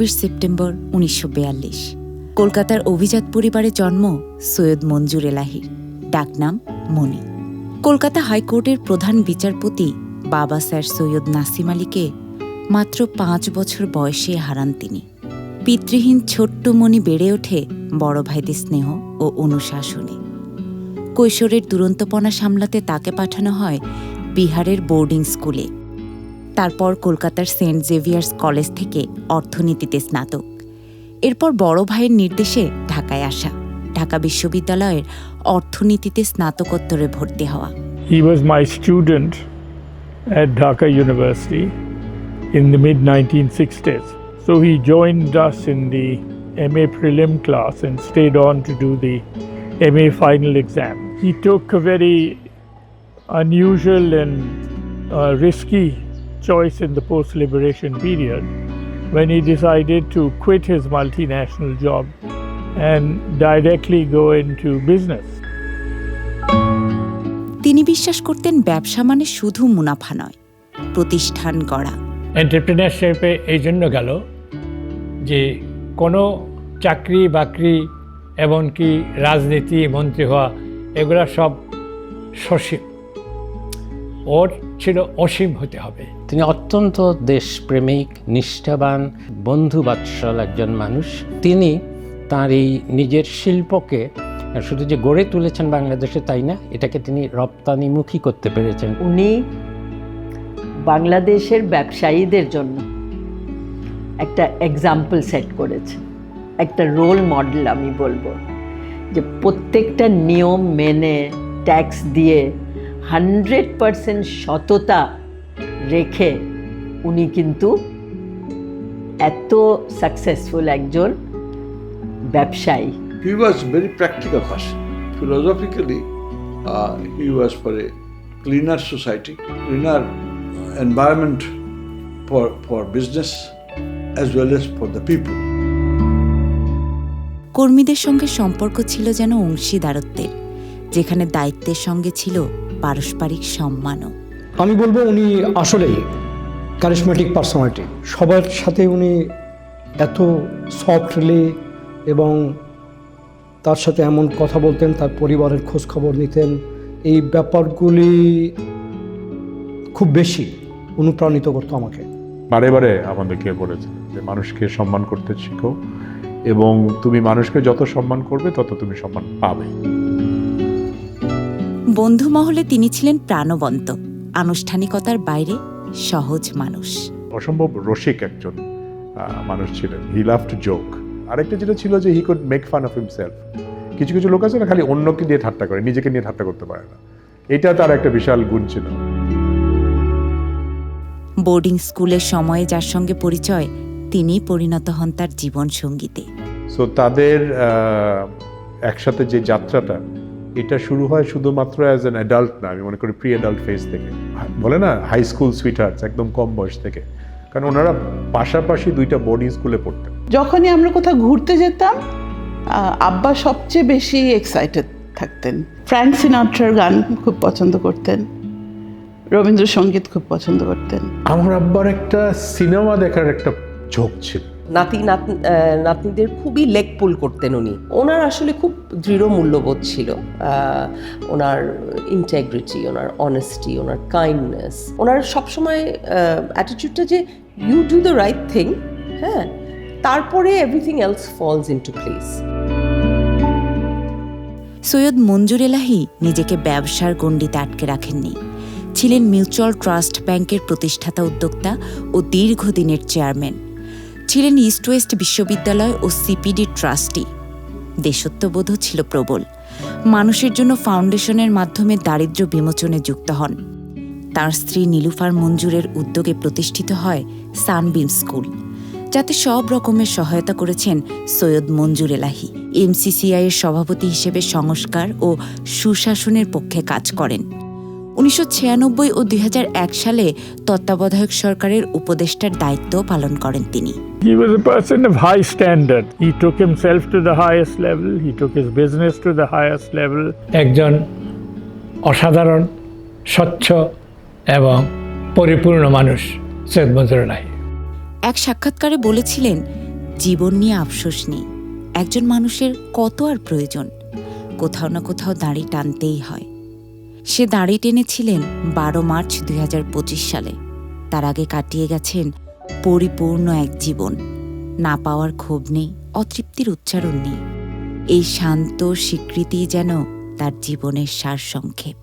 ২৬ September ১৯৪২। কলকাতার অভিজাত পরিবারে জন্ম সৈয়দ মঞ্জুর এলাহীর, ডাকনাম মনি। কলকাতা হাইকোর্টের প্রধান বিচারপতি বাবা স্যার সৈয়দ নাসিম আলীকে মাত্র ৫ বছর বয়সে হারান তিনি। পিতৃহীন ছোট্ট মনি বেড়ে ওঠে বড় ভাইদের স্নেহ ও অনুশাসনে। কৈশোরের দুরন্তপনা সামলাতে তাকে পাঠানো হয় বিহারের বোর্ডিং স্কুলে। তারপর কলকাতার সেন্ট জেভিয়ার্স কলেজ থেকে অর্থনীতিতে স্নাতক। এরপর বড় ভাইয়ের নির্দেশে ঢাকায় আসা, ঢাকা বিশ্ববিদ্যালয়ের অর্থনীতিতে স্নাতকোত্তরে ভর্তি হওয়া। He was my student at Dhaka University in the mid-1960s. So he joined us in the MA prelim class and stayed on to do the MA final exam. He took a very unusual and risky choice in the post-liberation period when he decided to quit his multinational job and directly go into business. তিনি বিশ্বাস করতেন ব্যবসা মানে শুধু মুনাফা নয়, প্রতিষ্ঠান গড়া। এন্টারপ্রেনারশিপে এই জন্য গেল যে কোনো চাকরি বাকরি এমনকি রাজনীতি মন্ত্রী হওয়া এগুলো সব সসীম, ওর ছিল অসীম হতে হবে। তিনি অত্যন্ত দেশপ্রেমিক, নিষ্ঠাবান, বন্ধুবাৎসল একজন মানুষ। তিনি তার এই নিজের শিল্পকে শুধু যে গড়ে তুলেছেন বাংলাদেশে তাই না, এটাকে তিনি রপ্তানিমুখী করতে পেরেছেন। উনি বাংলাদেশের ব্যবসায়ীদের জন্য একটা এক্সাম্পল সেট করেছেন, একটা রোল মডেল আমি বলবো, যে প্রত্যেকটা নিয়ম মেনে ট্যাক্স দিয়ে 100% সততা রেখে উনি কিন্তু এত সাকসেসফুল একজন ব্যবসায়ী। He was a very practical person. Philosophically, he was for a cleaner society, cleaner environment for business as well as for the people. কর্মীদের সঙ্গে সম্পর্ক ছিল যেন অংশীদারত্বের, যেখানে দায়িত্বের সঙ্গে ছিল পারস্পরিক সম্মানও। আমি বলবো উনি আসলেই ক্যারিসমেটিক পার্সোনালিটি। সবার সাথে উনি এত সফটলি এবং তার সাথে এমন কথা বলতেন, তার পরিবারের খোঁজ খবর নিতেন। এই ব্যাপারগুলি খুব বেশি অনুপ্রাণিত করতো আমাকে। বারে বারে আমাদেরকে বলেছেন যে মানুষকে সম্মান করতে শিখো এবং তুমি মানুষকে যত সম্মান করবে তত তুমি সম্মান পাবে। বন্ধু মহলে তিনি ছিলেন প্রাণবন্ত, আনুষ্ঠানিকতার বাইরে সহজ মানুষ। অসম্ভব রসিক একজন মানুষ ছিলেন। হি লাভ টু জোক। আরেকটা যেটা ছিল যে he could make fun of himself. কিছু কিছু লোক আছে না, খালি অন্যকে দিয়ে ঠাট্টা করে, নিজেকে নিয়ে ঠাট্টা করতে পারে না। এটা তার একটা বিশাল গুণ ছিল। বোর্ডিং স্কুলের সময়ে যার সঙ্গে পরিচয়, তিনি পরিণত হন তার জীবন সঙ্গীতে। সো তাদের একসাথে যে যাত্রাটা, এটা শুরু হয় শুধুমাত্র অ্যাজ অ্যান অ্যাডাল্ট না, আমি মনে করি প্রি অ্যাডাল্ট ফেজ থেকে, বলে না হাই স্কুল সুইটহার্টস, একদম কম বয়স থেকে। কারণ ওনারা পাশাপাশি দুইটা বোর্ডিং স্কুলে পড়তেন। যখনই আমরা কোথাও ঘুরতে যেতাম, আব্বা সবচেয়ে বেশি এক্সাইটেড থাকতেন। ফ্র্যাঙ্ক সিনাট্রার গান খুব পছন্দ করতেন, রবীন্দ্রসঙ্গীত খুব পছন্দ করতেন। আমার আব্বার একটা সিনেমা দেখার একটা ঝোঁক ছিল। নাতনিদের খুবই লেগ পুল করতেন উনি। ওনার আসলে খুব দৃঢ় মূল্যবোধ ছিল, ওনার ইন্টেগ্রিটি, ওনার অনেস্টি, ওনার কাইন্ডনেস, ওনার সবসময় অ্যাটিটিউডটা যে you do the right thing, হ্যাঁ, তারপরে everything else falls into place. Syed Manzur Elahi নিজেকে ব্যবসার গণ্ডিতে আটকে রাখেননি। ছিলেন মিউচুয়াল ট্রাস্ট ব্যাংকের প্রতিষ্ঠাতা উদ্যোক্তা ও দীর্ঘদিনের চেয়ারম্যান। ছিলেন ইস্ট ওয়েস্ট বিশ্ববিদ্যালয় ও সিপিডি ট্রাস্টি। দেশত্ববোধও ছিল প্রবল। মানুষের জন্য ফাউন্ডেশনের মাধ্যমে দারিদ্র্য বিমোচনে যুক্ত হন। তার স্ত্রী নীলুফার মঞ্জুরের উদ্যোগে প্রতিষ্ঠিত হয় সানবিম স্কুল, যাতে সব রকমের সহায়তা করেছেন সৈয়দ মঞ্জুর এলাহী। এমসিসিআই এর সভাপতি হিসেবে সংস্কার ও সুশাসনের পক্ষে কাজ করেন। 1996 ও 2001 সালে তত্ত্বাবধায়ক সরকারের উপদেষ্টার দায়িত্ব পালন করেন তিনি। He was a person of high standard. He took himself to the highest level. He took his business to the highest level. একজন অসাধারণ, স্বচ্ছ এবং পরিপূর্ণ মানুষ সৈয়দ মঞ্জুর এলাহী। এক সাক্ষাৎকারে বলেছিলেন, জীবন নিয়ে আফসোস নেই। একজন মানুষের কত আর প্রয়োজন, কোথাও না কোথাও দাড়ি টানতেই হয়। সে দাড়ি টেনেছিলেন 12 মার্চ 2025 সালে। তার আগে কাটিয়ে গেছেন পরিপূর্ণ এক জীবন। না পাওয়ার ক্ষোভ নেই, অতৃপ্তির উচ্চারণ নেই। এই শান্ত স্বীকৃতি যেন তার জীবনের সারসংক্ষেপ।